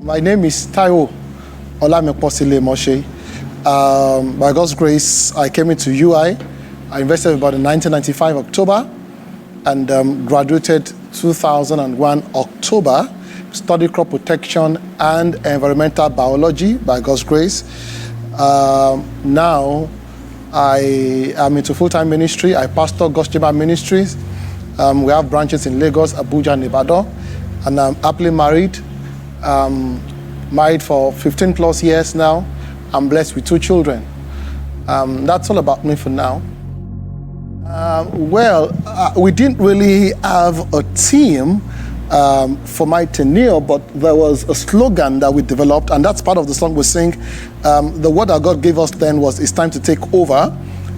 My name is Taiwo Lemoshe. By God's grace, I came into UI. I invested about in 1995 October and graduated 2001 October. Studied crop protection and environmental biology by God's grace. Now I am into full-time ministry. I pastor God's Chamber Ministries. We have branches in Lagos, Abuja, and Ibadan. And I'm happily married. Married for 15 plus years now. I'm blessed with 2 children. That's all about me for now. We didn't really have a team for my tenure, but there was a slogan that we developed, and that's part of the song we sing. The word that God gave us then was, "It's time to take over."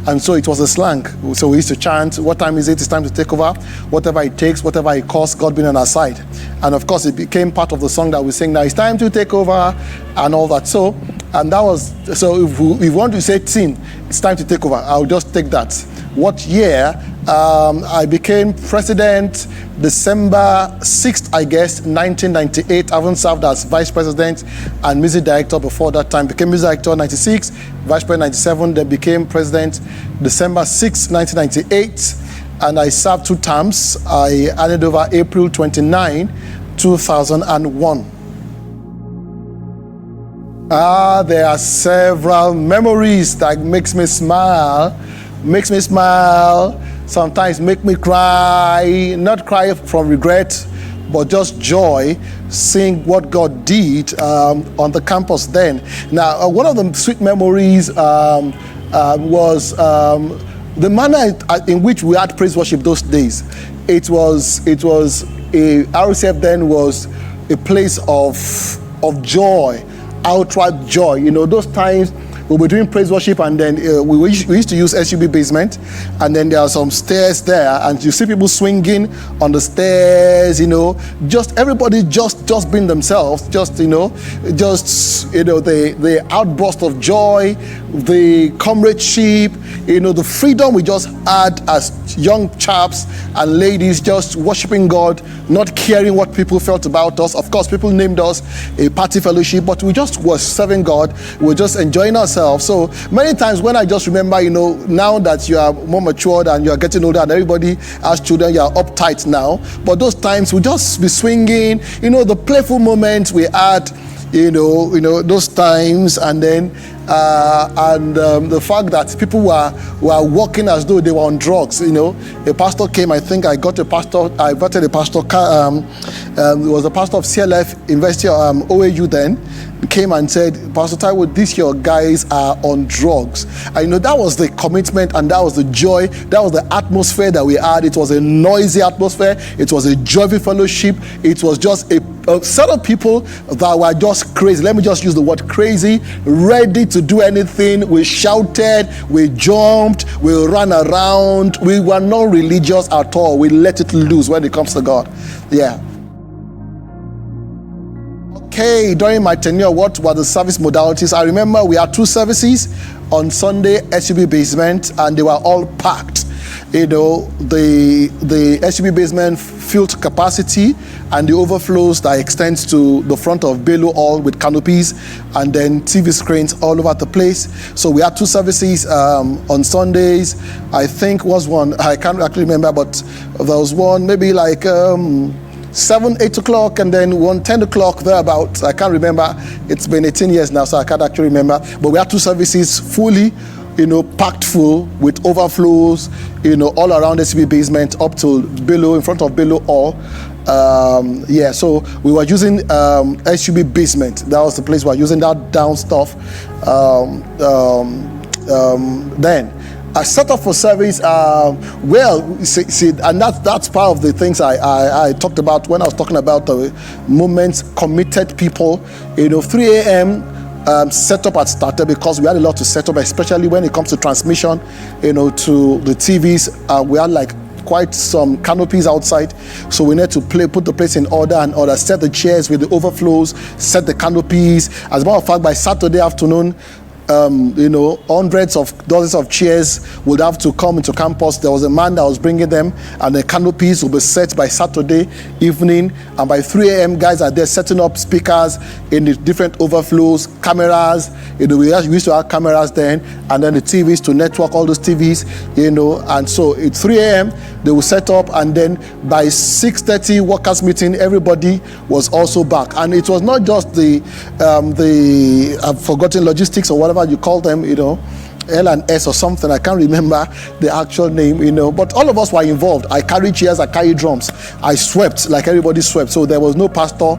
And so it was a slang. So we used to chant, "What time is it? It's time to take over. Whatever it takes, whatever it costs, God being on our side." And of course, it became part of the song that we sing now. It's time to take over and all that. So if we want to say team, it's time to take over. I'll just take that. What year? I became president December 6th, I guess, 1998. I haven't served as vice president and music director before that time. Became music director 96, vice president 97, then became president December 6th, 1998. And I served 2 terms. I handed over April 29, 2001. There are several memories that makes me smile, sometimes make me cry, not cry from regret, but just joy, seeing what God did on the campus then. Now, one of the sweet memories was the manner in which we had praise worship those days. It was RCF then was a place of joy, outright joy. You know, those times we were doing praise worship, and then we used to use SUB basement, and then there are some stairs there, and you see people swinging on the stairs, just everybody just being themselves, the outburst of joy, the comradeship, the freedom we just had as young chaps and ladies, just worshiping God, not caring what people felt about us. Of course, people named us a party fellowship, but we just were serving God. We were just enjoying ourselves. So many times when I just remember, now that you are more matured and you are getting older and everybody has children, you are uptight now. But those times we just be swinging, the playful moments we had, those times, and then the fact that people were walking as though they were on drugs. A pastor came. I think I invited a pastor. It was a pastor of CLF University OAU then. Came and said, "Pastor Taiwo, these your guys are on drugs." That was the commitment, and that was the joy, that was the atmosphere that we had. It was a noisy atmosphere. It was a joyful fellowship. It was just a set of people that were just crazy. Let me just use the word crazy, ready to do anything. We shouted, we jumped, we ran around. We were not religious at all. We let it loose when it comes to God. Yeah. Okay, during my tenure, what were the service modalities? I remember we had 2 services on Sunday, SUB basement, and they were all packed. The SUB basement filled capacity, and the overflows that extends to the front of Bello Hall with canopies, and then TV screens all over the place. So we had 2 services on Sundays. I think was one, I can't actually remember, but there was one maybe like 7, 8 o'clock, and then 1, 10 o'clock, thereabouts. I can't remember. It's been 18 years now, so I can't actually remember. But we had 2 services fully, packed full with overflows, all around SUB basement up to Bello, in front of Bello Hall. So we were using SUB basement. That was the place we were using that down stuff. Then I set up for service. And that's part of the things I talked about when I was talking about the moments, committed people. 3 a.m. Setup had started because we had a lot to set up, especially when it comes to transmission. To the TVs, we had like quite some canopies outside, so we need to put the place in order set the chairs with the overflows, set the canopies. As a matter of fact, by Saturday afternoon, hundreds of dozens of chairs would have to come into campus. There was a man that was bringing them, and the canopies will be set by Saturday evening, and by 3 a.m. guys are there setting up speakers in the different overflows, cameras. We used to have cameras then, and then the TVs to network all those TVs, and so at 3 a.m. they will set up, and then by 6:30 workers meeting, everybody was also back. And it was not just the I've forgotten logistics or whatever you call them, L&S or something, I can't remember the actual name, but all of us were involved. I carried chairs, I carried drums, I swept like everybody swept. So there was no pastor,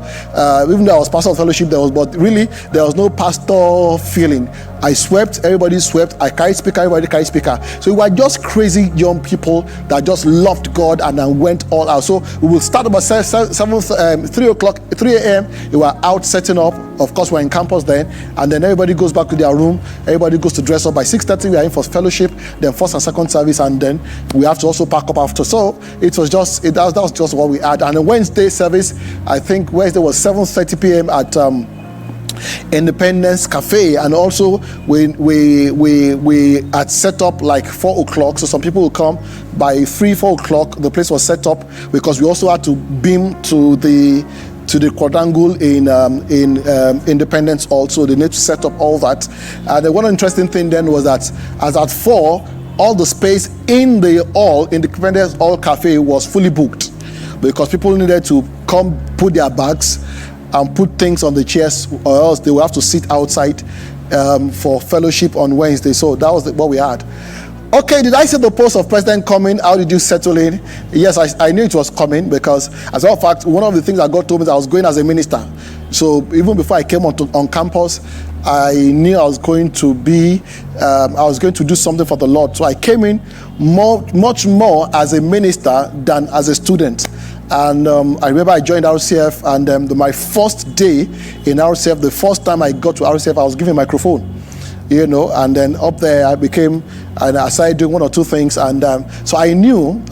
even though I was pastor of fellowship, there was no pastor feeling. I swept, everybody swept, I carried speaker, everybody carried speaker. So we were just crazy young people that just loved God and then went all out. So we will start about 3 a.m. we were out setting up. Of course, we're in campus then, and then everybody goes back to their room, everybody goes to dress up. By 6:30 we are in for fellowship, then first and second service, and then we have to also pack up after. So that was just what we had. And the Wednesday service, I think Wednesday was 7:30 p.m. at Independence Cafe, and also we had set up like 4 o'clock, so some people will come by 4 o'clock. The place was set up because we also had to beam to the quadrangle in Independence also. They need to set up all that. The one interesting thing then was that as at 4, all the space in the Independence Hall Cafe was fully booked because people needed to come put their bags and put things on the chairs, or else they will have to sit outside for fellowship on Wednesday. So that was what we had. Okay, did I see the post of president coming? How did you settle in? Yes, I knew it was coming because, as a matter of fact, one of the things that God told me is I was going as a minister. So even before I came on campus, I knew I was going to do something for the Lord. So I came in much more as a minister than as a student. And I remember I joined RCF, and my first day in RCF, the first time I got to RCF, I was given a microphone, and then up there I started doing one or two things, and so I knew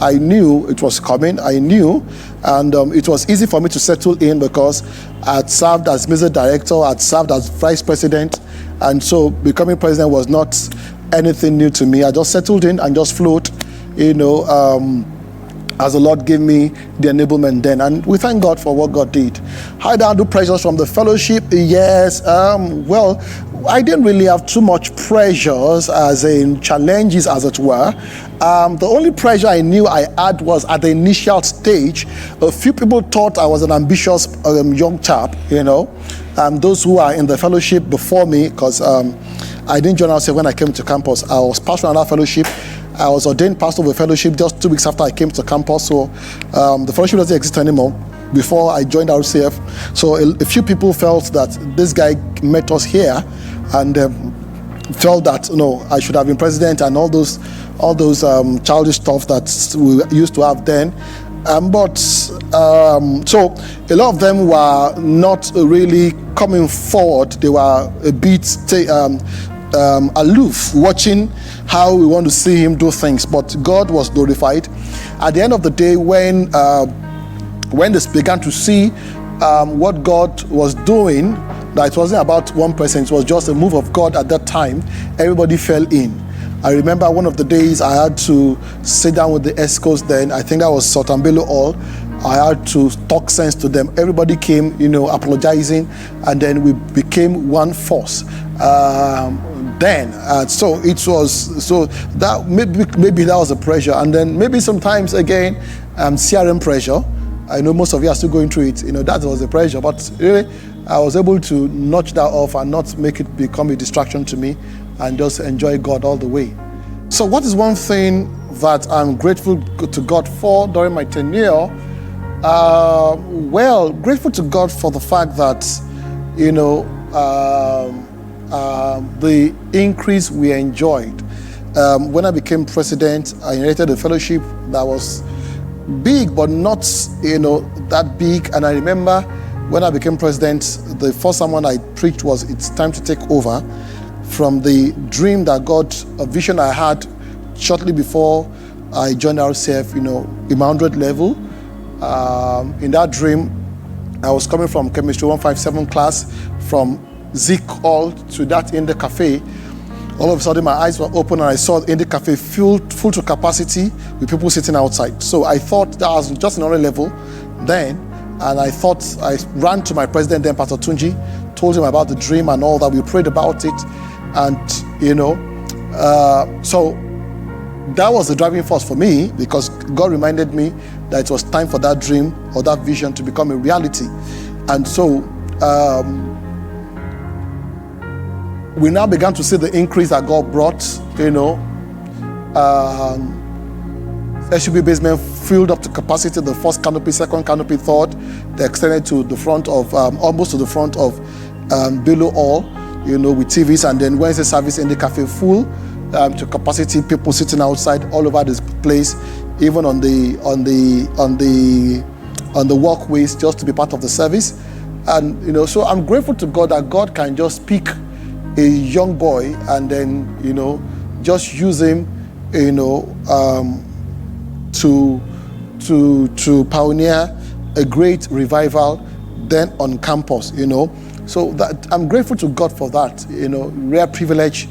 it was coming. I knew, and it was easy for me to settle in because I'd served as music director, I'd served as vice president, and so becoming president was not anything new to me. I just settled in and just flowed, as the Lord gave me the enablement then. And we thank God for what God did. How did I do pressures from the fellowship? Yes, well, I didn't really have too much pressures, as in challenges, as it were. The only pressure I knew I had was at the initial stage. A few people thought I was an ambitious young chap, those who are in the fellowship before me, because I didn't join RCF when I came to campus. I was pastor in our fellowship. I was ordained pastor of a fellowship just 2 weeks after I came to campus. So the fellowship doesn't exist anymore before I joined RCF. So a few people felt that this guy met us here and felt that, I should have been president and all those childish stuff that we used to have then. So a lot of them were not really coming forward. They were a bit aloof, watching how we want to see him do things. But God was glorified. At the end of the day, when they began to see what God was doing, that it wasn't about one person, it was just a move of God at that time, everybody fell in. I remember one of the days I had to sit down with the ESCOs then. I think that was Sultan Hall. I had to talk sense to them. Everybody came, apologizing, and then we became one force. So that maybe that was a pressure, and then maybe sometimes again CRM pressure. I know most of you are still going through it. That was the pressure, but really I was able to notch that off and not make it become a distraction to me, and just enjoy God all the way. So what is one thing that I'm grateful to God for during my tenure? Well, grateful to God for the fact that, the increase we enjoyed. When I became president, I inherited a fellowship that was big, but not, that big. And I remember when I became president, the first sermon I preached was, "It's time to take over," from the dream that God, a vision I had shortly before I joined RCF, in my 100 level. In that dream, I was coming from chemistry 157 class, from Zik Hall to that in the cafe, all of a sudden my eyes were open and I saw in the cafe full to capacity with people sitting outside. So I thought that was just another level then, and I ran to my president then, Pastor Tunji, told him about the dream and all that. We prayed about it, and so that was the driving force for me, because God reminded me that it was time for that dream or that vision to become a reality. And so we now began to see the increase that God brought. SUB basement filled up to capacity, the first canopy, second canopy, third. They extended to the front of, almost to the front of below all, with TVs, and then Wednesday service in the cafe full to capacity, people sitting outside all over this place, even on the walkways, just to be part of the service. And so I'm grateful to God that God can just pick a young boy and then just use him to pioneer a great revival then on campus. So that I'm grateful to God for that, rare privilege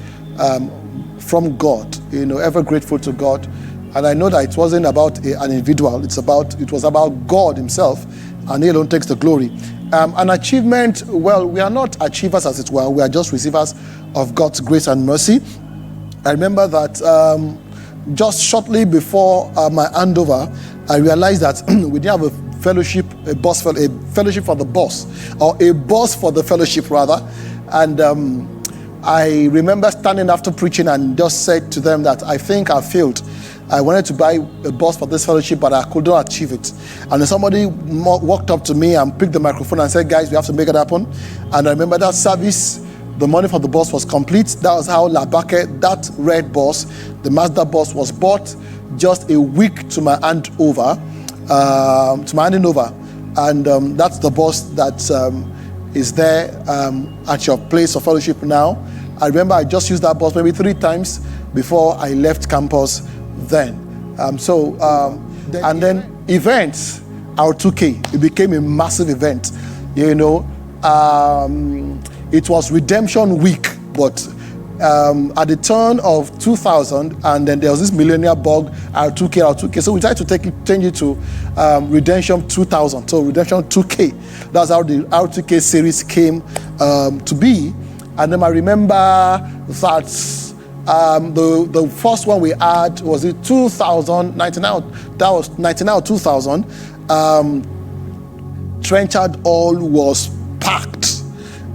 from God, ever grateful to God. And I know that it wasn't about an individual, it was about God himself, and he alone takes the glory. An achievement, well, we are not achievers as it were, we are just receivers of God's grace and mercy. I remember that just shortly before my handover, I realized that we didn't have a fellowship, a fellowship for the boss, or a boss for the fellowship rather. And I remember standing after preaching and just said to them that I think I failed. I wanted to buy a bus for this fellowship, but I could not achieve it. And then somebody walked up to me and picked the microphone and said, guys, we have to make it happen. And I remember that service, the money for the bus was complete. That was how Labake, that red bus, the Mazda bus, was bought just a week to my handing over. And that's the bus that is there at your place of fellowship now. I remember I just used that bus maybe 3 times before I left campus then. And then events, our 2K, it became a massive event. It was Redemption Week, but at the turn of 2000, and then there was this millennial bug, our 2K. So we tried to change it to Redemption 2000. So Redemption 2K. That's how the R2K series came to be. And then I remember that the first one we had was in 2000, 99. That was 99 or 2000. Trenchard Hall was packed.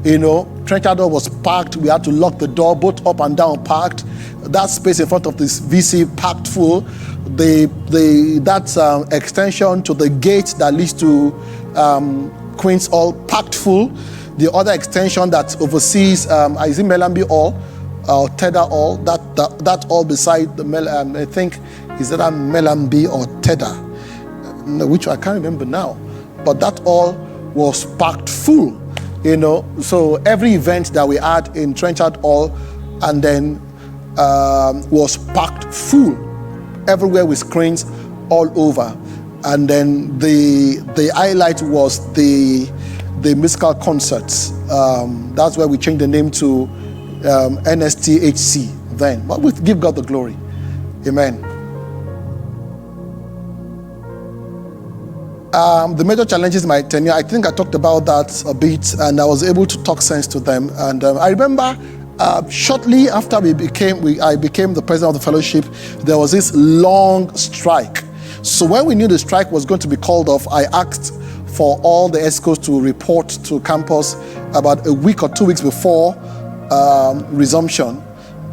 Trenchard Hall was packed. We had to lock the door, both up and down packed. That space in front of this VC packed full. That extension to the gate that leads to Queen's Hall packed full. The other extension that oversees, is it Mellambe Hall or Teda Hall? That hall beside the I think is either Mellambe or Teda, which I can't remember now. But that hall was packed full. So every event that we had in Trenchard Hall and then was packed full, everywhere with screens all over. And then the highlight was the musical concerts. That's where we changed the name to NSTHC then. But we give God the glory. Amen. The major challenges in my tenure, I think I talked about that a bit, and I was able to talk sense to them. And I remember shortly after I became the president of the fellowship, there was this long strike. So when we knew the strike was going to be called off, I asked for all the ESCOs to report to campus about a week or 2 weeks before resumption.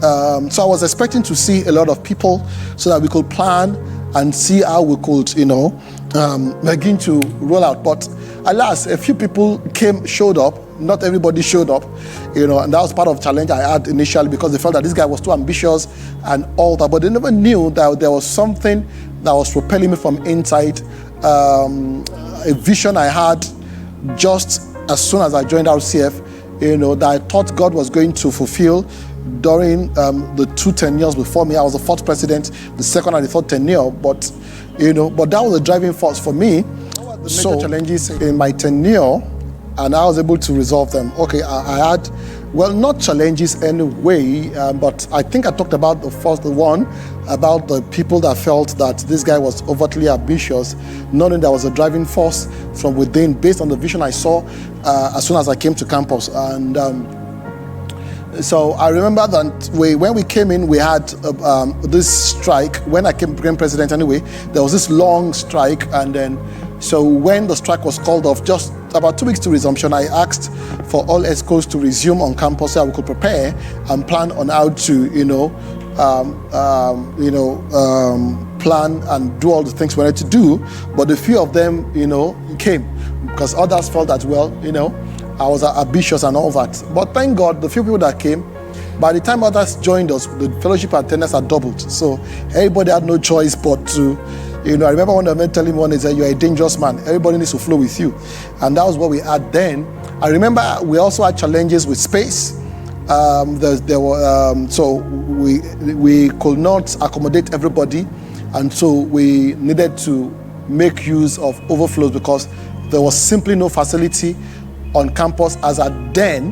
So I was expecting to see a lot of people so that we could plan and see how we could, begin to roll out. But alas, a few people showed up. Not everybody showed up, and that was part of the challenge I had initially, because they felt that this guy was too ambitious and all that. But they never knew that there was something that was propelling me from inside, a vision I had just as soon as I joined RCF, that I thought God was going to fulfill during the 2 tenures before me. I was the 4th president, the 2nd and the 3rd tenure, but that was a driving force for me. So challenges in my tenure, and I was able to resolve them. Okay, I had Well, not challenges anyway, but I think I talked about the first one, about the people that felt that this guy was overtly ambitious, knowing there was a driving force from within based on the vision I saw as soon as I came to campus. And so I remember that when we came in, we had this strike. When I became president anyway, there was this long strike, and then so when the strike was called off, just about 2 weeks to resumption, I asked for all ESCOs to resume on campus so we could prepare and plan on how to, plan and do all the things we wanted to do. But the few of them, came because others felt that, I was ambitious and all that. But thank God, the few people that came, by the time others joined us, the fellowship attendance had doubled. So everybody had no choice but to, I remember one of them telling me one day, you're a dangerous man. Everybody needs to flow with you. And that was what we had then. I remember we also had challenges with space. There were so we could not accommodate everybody. And so we needed to make use of overflows because there was simply no facility on campus as at then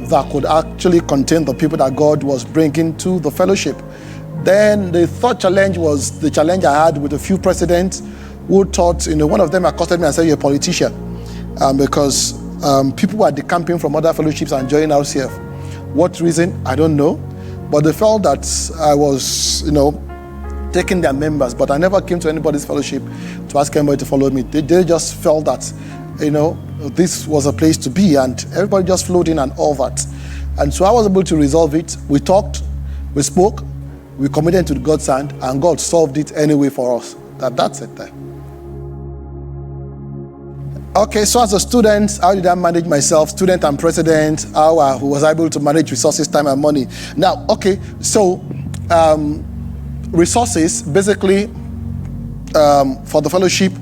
that could actually contain the people that God was bringing to the fellowship. Then the third challenge was the challenge I had with a few presidents who thought, one of them accosted me and said, you're a politician, because people were decamping from other fellowships and joining RCF. What reason? I don't know. But they felt that I was, taking their members, but I never came to anybody's fellowship to ask anybody to follow me. They just felt that, this was a place to be, and everybody just flowed in and all that. And so I was able to resolve it. We talked, we spoke, we committed to God's hand, and God solved it anyway for us. That's it there. Okay, so as a student, how did I manage myself? Student and president, how I was able to manage resources, time, and money. Now, okay, so resources, basically, for the fellowship,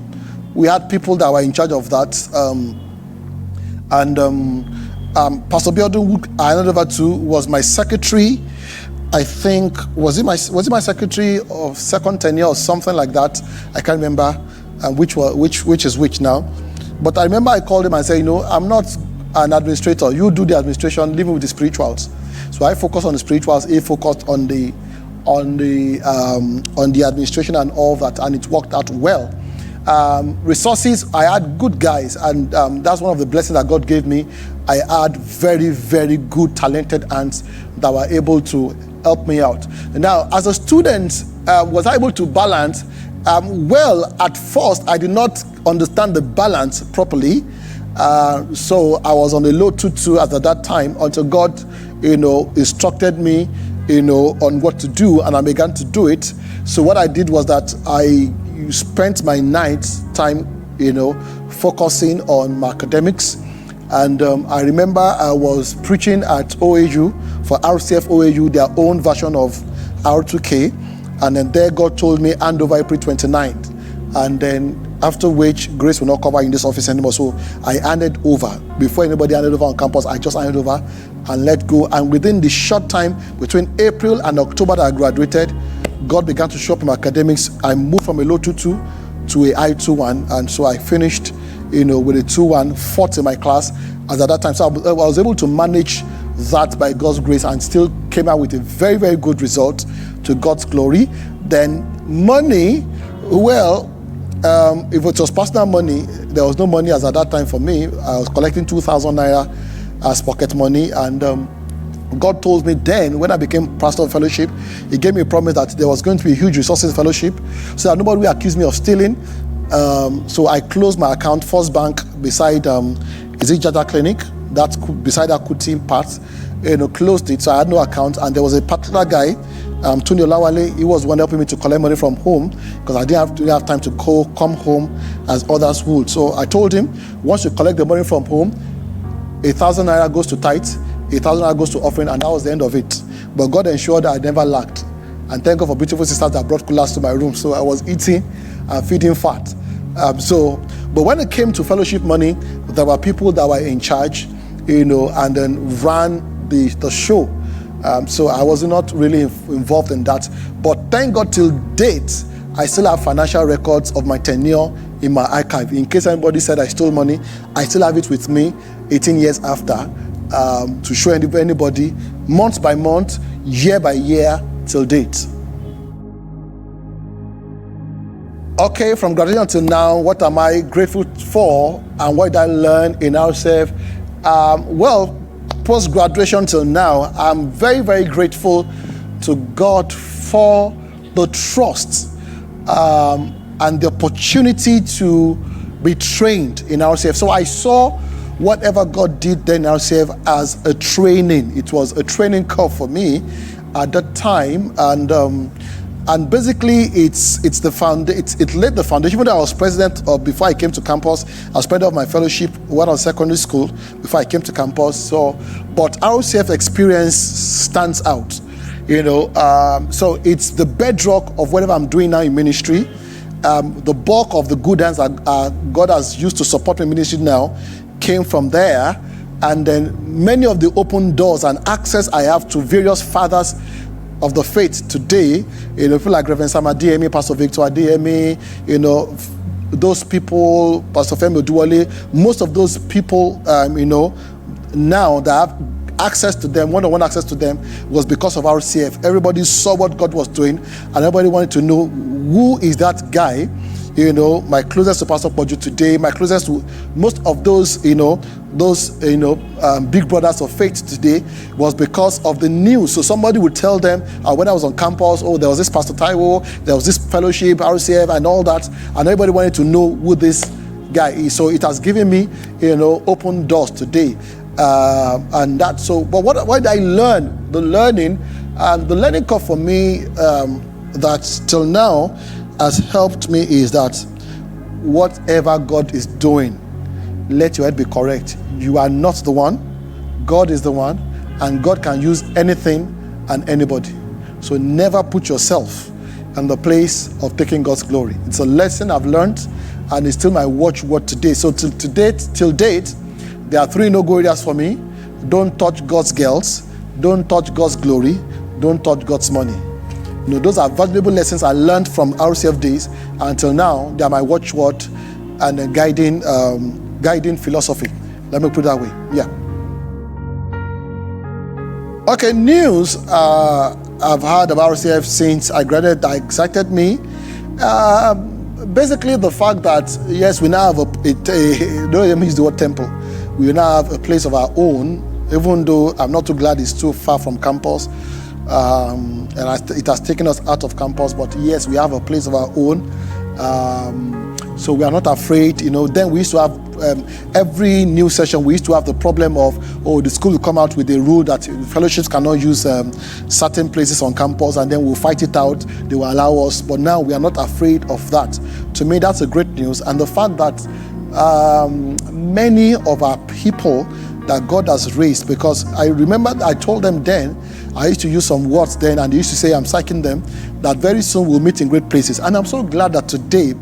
we had people that were in charge of that. Pastor Biodun, who I handed over to, was my secretary. I think, was he my secretary of second tenure or something like that? I can't remember which is which now. But I remember I called him and said, I'm not an administrator. You do the administration, leave me with the spirituals. So I focused on the spirituals. He focused on the administration and all that, and it worked out well. Resources, I had good guys, and that's one of the blessings that God gave me. I had very, very good, talented hands that were able to help me out. Now, as a student, was I able to balance? Well, at first, I did not understand the balance properly. So I was on the low 2-2 at that time until God, instructed me, on what to do, and I began to do it. So what I did was that I spent my night time, focusing on my academics. And I remember I was preaching at OAU for RCFUI'S, their own version of R2K. And then there God told me, hand over April 29th. And then after which, grace will not cover in this office anymore. So I handed over. Before anybody handed over on campus, I just handed over and let go. And within the short time between April and October that I graduated, God began to show up in my academics. I moved from a low 2-2 to a high 2-1. And so I finished, with a 2-1, fourth in my class as at that time. So I was able to manage that by God's grace and still came out with a very, very good result to God's glory. Then money, well, if it was personal money, there was no money as at that time for me. I was collecting 2,000 naira as pocket money, and God told me then, when I became pastor of fellowship, He gave me a promise that there was going to be huge resources in fellowship, so that nobody will accuse me of stealing. So I closed my account, First Bank, beside Jaja Clinic, that's beside that Kuti part, closed it, so I had no account. And there was a particular guy, Tony Olawale, he was one helping me to collect money from home because I didn't have time to come home as others would. So I told him, once you collect the money from home, 1,000 naira goes to tithe, 1,000 naira goes to offering, and that was the end of it. But God ensured that I never lacked. And thank God for beautiful sisters that brought coolers to my room. So I was eating and feeding fat. But when it came to fellowship money, there were people that were in charge, and then ran the show. So I was not really involved in that. But thank God till date, I still have financial records of my tenure in my archive. In case anybody said I stole money, I still have it with me 18 years after. to show anybody, month by month, year by year, till date. Okay, from graduation until now, what am I grateful for and what did I learn in RCF? Well, post-graduation till now, I'm very, very grateful to God for the trust and the opportunity to be trained in RCF. So I saw whatever God did then in RCF as a training. It was a training curve for me at that time, and basically it laid the foundation. Even though I was president before I came to campus, I was president of my fellowship when I was secondary school before I came to campus. So, but RCF experience stands out, so it's the bedrock of whatever I'm doing now in ministry. The bulk of the good hands that God has used to support my ministry now came from there, and then many of the open doors and access I have to various fathers of the faith today, people like Reverend Sam Adeyemi, Pastor Victor Adeyemi, those people, Pastor Femi Oduwole, most of those people, now that have access to them, one-on-one access to them, was because of RCF. Everybody saw what God was doing, and everybody wanted to know who is that guy. My closest to Pastor Poju today, my closest to most of those, big brothers of faith today, was because of the news. So somebody would tell them, when I was on campus, there was this Pastor Taiwo, there was this fellowship, RCF, and all that, and everybody wanted to know who this guy is. So it has given me, open doors today, and that. So, but what did I learn? The learning curve for me, that till now has helped me is that whatever God is doing, let your head be correct. You are not the one. God is the one, and God can use anything and anybody. So never put yourself in the place of taking God's glory. It's a lesson I've learned, and it's still my watchword today. So till date, there are 3 no-go areas for me. Don't touch God's girls. Don't touch God's glory. Don't touch God's money. Those are valuable lessons I learned from RCF days. Until now, they are my watchword and a guiding philosophy. Let me put it that way. Yeah. Okay, news I've heard about RCF since I graduated that excited me. Basically, the fact that, yes, we now have don't even use the word temple. We now have a place of our own, even though I'm not too glad it's too far from campus. And it has taken us out of campus, but yes, we have a place of our own, so we are not afraid. Then we used to have every new session, we used to have the problem of, the school will come out with a rule that fellowships cannot use certain places on campus, and then we'll fight it out. They will allow us, but now we are not afraid of that. To me, that's a great news. And the fact that many of our people that God has raised, because I remember I told them then, I used to use some words then, and they used to say, I'm psyching them, that very soon we'll meet in great places. And I'm so glad that today,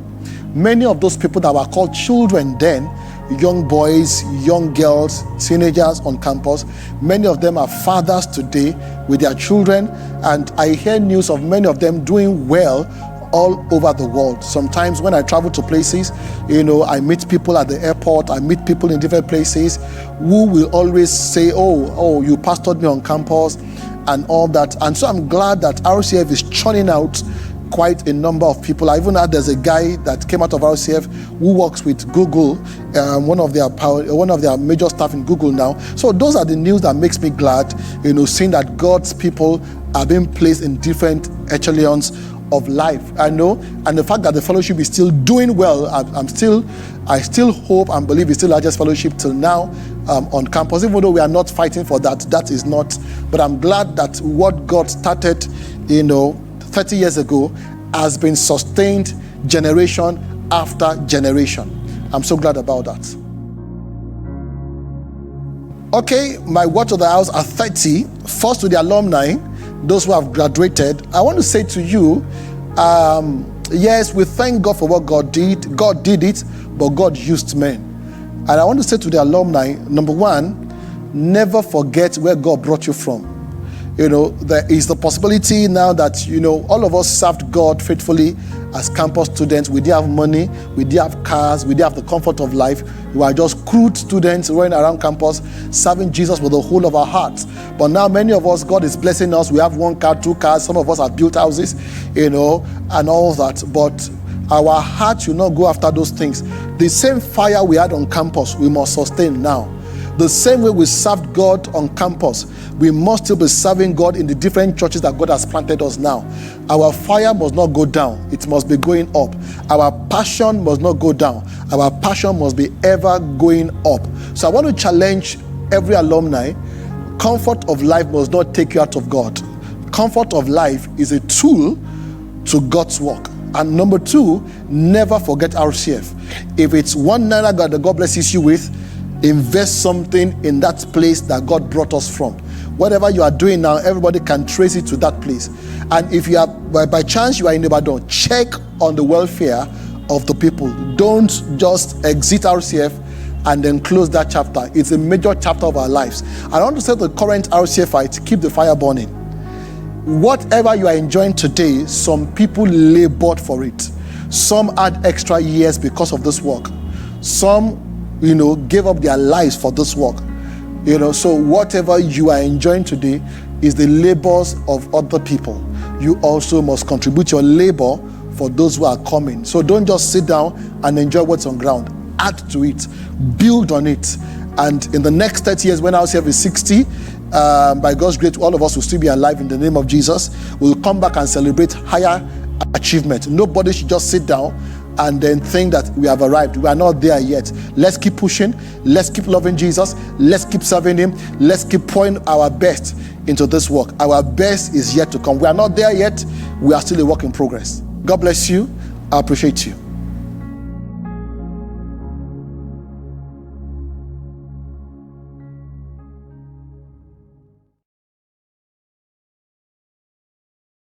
many of those people that were called children then, young boys, young girls, teenagers on campus, many of them are fathers today with their children, and I hear news of many of them doing well all over the world. Sometimes when I travel to places, I meet people at the airport, I meet people in different places who will always say, oh, you pastored me on campus and all that. And so I'm glad that RCF is churning out quite a number of people. I even heard there's a guy that came out of RCF who works with Google, one of their major staff in Google now. So those are the news that makes me glad, seeing that God's people are being placed in different echelons of life. I know, and the fact that the fellowship is still doing well, I still hope and believe it's still the largest fellowship till now on campus, even though we are not fighting for that is not. But I'm glad that what God started, 30 years ago has been sustained generation after generation. I'm so glad about that. Okay, my word to the house are 30. First to the alumni, those who have graduated, I want to say to you, yes, we thank God for what God did. God did it, but God used men. And I want to say to the alumni, number one, never forget where God brought you from. There is the possibility now that, all of us served God faithfully as campus students. We didn't have money, we didn't have cars, we didn't have the comfort of life. We were just recruit students running around campus, serving Jesus with the whole of our hearts. But now many of us, God is blessing us. We have 1 car, 2 cars. Some of us have built houses, and all that. But our heart should not go after those things. The same fire we had on campus, we must sustain now. The same way we served God on campus, we must still be serving God in the different churches that God has planted us now. Our fire must not go down. It must be going up. Our passion must not go down. Our passion must be ever going up. So I want to challenge every alumni. Comfort of life must not take you out of God. Comfort of life is a tool to God's work. And number 2, never forget RCF. If it's 1 naira that God blesses you with, invest something in that place that God brought us from. Whatever you are doing now, everybody can trace it to that place. And if you are, by chance you are in Ibadan, check on the welfare of the people. Don't just exit RCF and then close that chapter. It's a major chapter of our lives. I want to say to the current RCFite, keep the fire burning. Whatever you are enjoying today, some people labored for it. Some had extra years because of this work. Some gave up their lives for this work. So whatever you are enjoying today is the labors of other people. You also must contribute your labor for those who are coming. So don't just sit down and enjoy what's on ground. Add to it, build on it. And in the next 30 years, when RCF is 60, by God's grace, all of us will still be alive in the name of Jesus. We'll come back and celebrate higher achievement. Nobody should just sit down and then think that we have arrived. We are not there yet. Let's keep pushing. Let's keep loving Jesus. Let's keep serving him. Let's keep pouring our best into this work. Our best is yet to come. We are not there yet. We are still a work in progress. God bless you. I appreciate you.